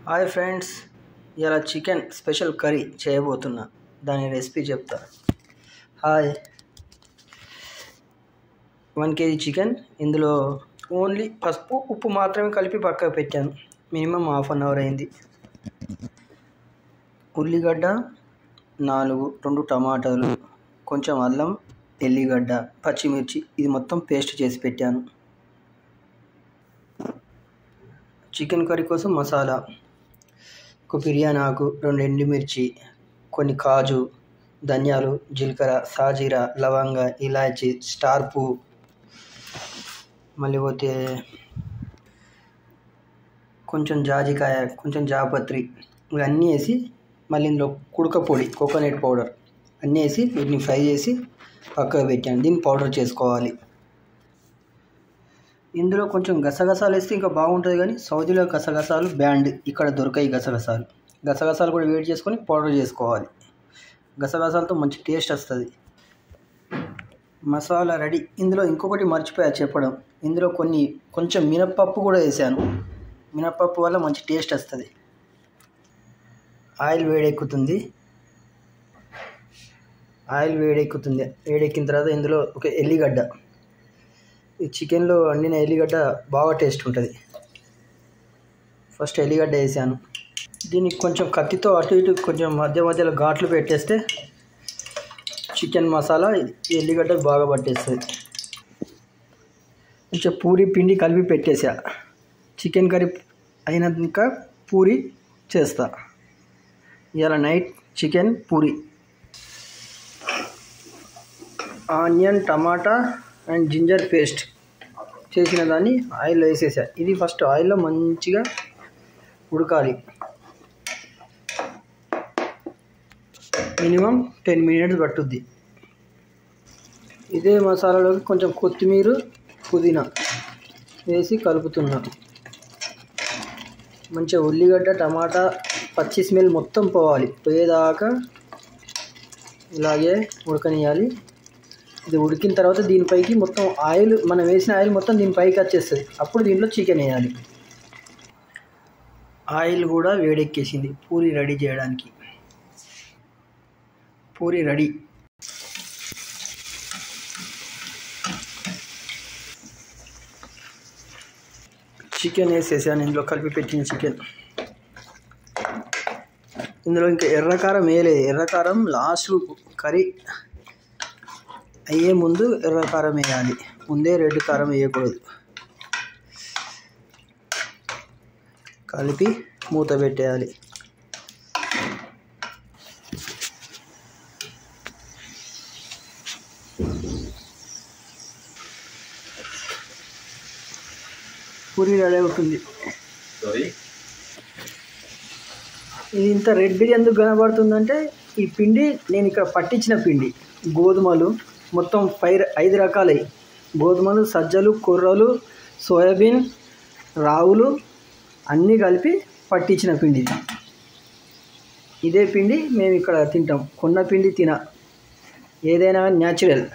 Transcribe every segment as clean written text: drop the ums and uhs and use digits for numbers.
Hi friends, ఇలా chicken special curry చేయబోతున్నా. దాని recipe చెప్తా. Hi, 1 kg chicken. ఇందులో ఓన్లీ పసుపు ఉప్పు మాత్రమే కలిపి పక్కకు పెట్టాను. మినిమం ½ అన్ అవర్ అయింది. ఉల్లిగడ్డ 4, 2 టమాటాలు, కొంచెం అల్లం, ఎల్లిగడ్డ, పచ్చిమిర్చి, ఇది మొత్తం పేస్ట్ చేసి పెట్టాను. చికెన్ కర్రీ కోసం మసాలా: ఒక బిర్యానీ ఆకు, 2 ఎండుమిర్చి, కొన్ని కాజు, ధనియాలు, జీలకర్ర, సాజీరా, లవంగ, ఇలాచి, స్టార్ పువ్వు, మళ్ళీ పోతే కొంచెం జాజికాయ, కొంచెం జాపత్రి, ఇవన్నీ వేసి మళ్ళీ ఇందులో కుడక పొడి, కోకోనట్ పౌడర్ అన్నీ వేసి వీటిని ఫ్రై చేసి పక్కకు పెట్టాను. దీన్ని పౌడర్ చేసుకోవాలి. ఇందులో కొంచెం గసగసాలు వేస్తే ఇంకా బాగుంటుంది, కానీ సౌదీలో గసగసాలు బ్యాండ్, ఇక్కడ దొరకాయి గసగసాలు. గసగసాలు కూడా వేడి చేసుకొని పౌడర్ చేసుకోవాలి. గసగసాలతో మంచి టేస్ట్ వస్తుంది. మసాలా రెడీ. ఇందులో ఇంకొకటి మర్చిపోయా చెప్పడం, ఇందులో కొంచెం మినప్పప్పు కూడా వేసాను. మినప్పప్పు వల్ల మంచి టేస్ట్ వస్తుంది. ఆయిల్ వేడెక్కుతుంది. వేడెక్కిన తర్వాత ఇందులో ఒక ఎల్లిగడ్డ, ఈ చికెన్లో వండిన ఎల్లిగడ్డ బాగా టేస్ట్ ఉంటుంది. ఫస్ట్ ఎల్లిగడ్డ వేసాను. దీనికి కొంచెం కత్తితో అటు ఇటు కొంచెం మధ్యలో ఘాట్లు పెట్టేస్తే చికెన్ మసాలా ఎల్లిగడ్డకు బాగా పట్టేస్తుంది. కొంచెం పూరి పిండి కలిపి పెట్టేసా. చికెన్ కర్రీ అయినాక పూరి చేస్తా. ఇవాళ night chicken puri. Onion, tomato and ginger paste చేసిన దాన్ని ఆయిల్లో వేసేసా. ఇది ఫస్ట్ ఆయిల్లో మంచిగా ఉడకాలి. మినిమం 10 minutes పట్టుద్ది. ఇదే మసాలాలోకి కొంచెం కొత్తిమీర, పుదీనా వేసి కలుపుతున్నా. మంచిగా ఉల్లిగడ్డ, టమాటా పచ్చి స్మెల్ మొత్తం పోయేదాకా ఇలాగే ఉడకనియాలి. ఇది ఉడికిన తర్వాత దీనిపైకి మొత్తం ఆయిల్, మనం వేసిన ఆయిల్ మొత్తం దీనిపైకి వచ్చేస్తుంది. అప్పుడు దీంట్లో చికెన్ వేయాలి. ఆయిల్ కూడా వేడెక్కేసింది పూరి రెడీ చేయడానికి. పూరి రెడీ. చికెన్ వేసేసాను ఇందులో కలిపి పెట్టిన చికెన్. ఇందులో ఇంకా ఎర్రకారం వేయలేదు. ఎర్రకారం లాస్ట్ కర్రీ అయ్యే ముందు ఎర్రకారం వేయాలి. ముందే రెడ్ కారం వేయకూడదు. కలిపి మూత పెట్టేయాలి. పూరి రెడీ అవుతుంది. ఇది ఇంత రెడ్గా ఎందుకు కనబడుతుందంటే, ఈ పిండి నేను ఇక్కడ పట్టించిన పిండి. గోధుమలు మొత్తం 5 రకాలై, గోధుమలు, సజ్జలు, కొర్రలు, సోయాబీన్, రావులు అన్నీ కలిపి పట్టించిన పిండి. ఇదే పిండి మేము ఇక్కడ తింటాం. కొన్న పిండి ఏదైనా న్యాచురల్.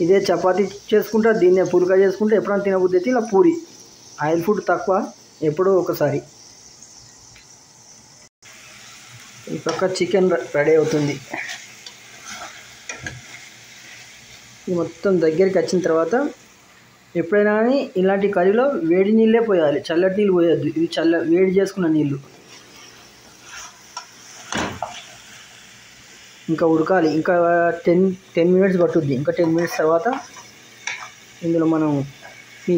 ఇదే చపాతీ చేసుకుంటా, దీన్నే పుల్కా చేసుకుంటా. ఎప్పుడైనా తినబుద్ధి అయితే ఇలా పూరి. ఆయిల్ ఫుడ్ తక్కువ, ఎప్పుడో ఒకసారి. ఈ పక్క చికెన్ రెడీ అవుతుంది. ఇది మొత్తం దగ్గరికి వచ్చిన తర్వాత ఎప్పుడైనా కానీ ఇలాంటి కర్రీలో వేడి నీళ్ళే పోయాలి, చల్లటి నీళ్ళు పోయొద్దు. ఇది వేడి చేసుకున్న నీళ్ళు. ఇంకా ఉడకాలి. ఇంకా 10 minutes పట్టుద్ది. ఇంకా 10 minutes తర్వాత ఇందులో మనం ఈ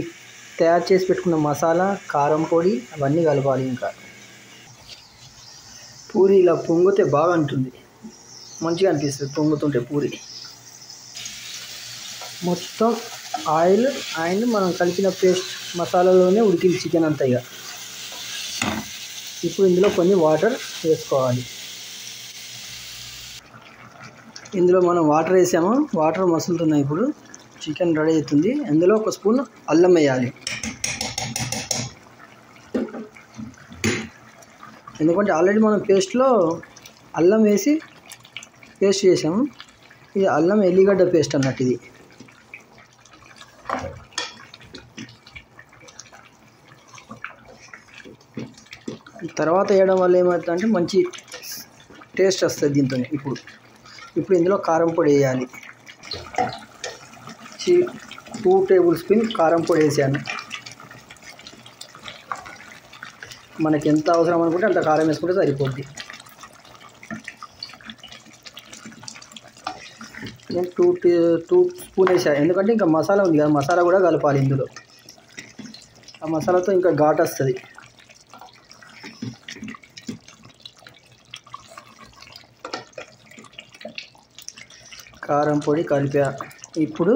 తయారు చేసి పెట్టుకున్న మసాలా, కారం పొడి అవన్నీ కలపాలి. ఇంకా పూరి ఇలా పొంగితే బాగా ఉంటుంది, మంచిగా అనిపిస్తుంది పొంగుతుంటే పూరి. మొత్తం ఆయిల్ అండ్ మనం కలిపిన పేస్ట్ మసాలాలోనే ఉడికింది చికెన్ అంతా. ఇక ఇప్పుడు ఇందులో కొన్ని వాటర్ వేసుకోవాలి. ఇందులో మనం వాటర్ వేసాము. వాటర్ మసులుతున్నాయి. ఇప్పుడు చికెన్ రెడీ అవుతుంది. అందులో 1 స్పూన్ అల్లం వేయాలి. ఎందుకంటే ఆల్రెడీ మనం పేస్ట్లో అల్లం వేసి పేస్ట్ చేసాము. ఇది అల్లం ఎల్లిగడ్డ పేస్ట్ అన్నట్టు. ఇది తర్వాత వేయడం వల్ల ఏమవుతుందంటే మంచి టేస్ట్ వస్తుంది దీంతో. ఇప్పుడు ఇందులో కారం పొడి వేయాలి. 2 టేబుల్ స్పూన్ కారం పొడి వేసాను. మనకి ఎంత అవసరం అనుకుంటే అంత కారం వేసుకుంటే సరిపోద్ది. నేను 2 స్పూన్ వేసాను, ఎందుకంటే ఇంకా మసాలా ఉంది కదా, మసాలా కూడా కలపాలి ఇందులో. ఆ మసాలాతో ఇంకా ఘాటు వస్తుంది. కారం పొడి కలిపా. ఇప్పుడు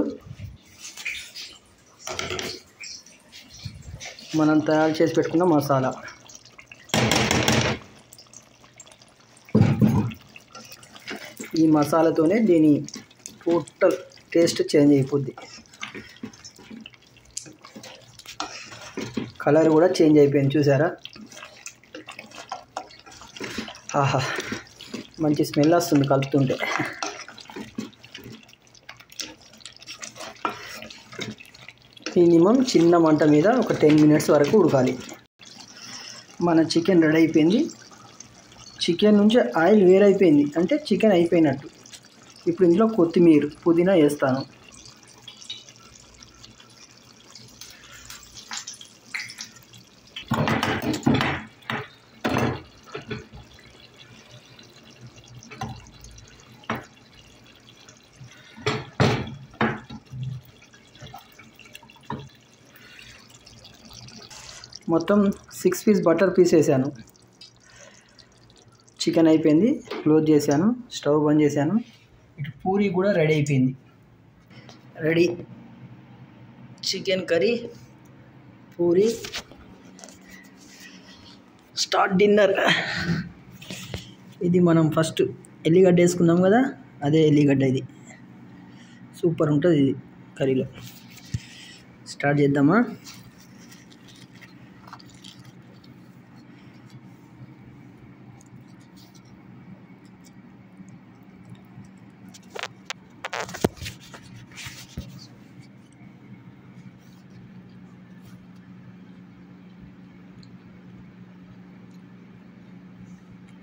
మనం తయారు చేసి పెట్టుకున్న మసాలా, ఈ మసాలాతోనే దీని టోటల్ టేస్ట్ చేంజ్ అయిపోద్ది. కలర్ కూడా చేంజ్ అయిపోయింది, చూసారా? ఆహా, మంచి స్మెల్ వస్తుంది కలుపుతుంటే. మినిమం చిన్న మంట మీద ఒక 10 మినిట్స్ వరకు ఉడకాలి. మన చికెన్ రెడీ అయిపోయింది. చికెన్ నుంచి ఆయిల్ వేరైపోయింది, అంటే చికెన్ అయిపోయినట్టు. ఇప్పుడు ఇందులో కొత్తిమీర, పుదీనా వేస్తాను. మొత్తం 6 పీస్ బటర్ పీస్ వేసాను. చికెన్ అయిపోయింది, క్లోజ్ చేశాను, స్టవ్ బంద్ చేశాను. ఇటు పూరి కూడా రెడీ అయిపోయింది. Ready chicken curry, puri, start dinner. ఇది మనం ఫస్ట్ ఎల్లిగడ్డ వేసుకున్నాం కదా, అదే ఎల్లిగడ్డ. ఇది సూపర్ ఉంటుంది ఇది కర్రీలో. స్టార్ట్ చేద్దామా?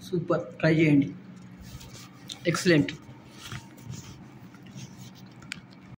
సూపర్, ట్రై చేయండి. ఎక్సలెంట్.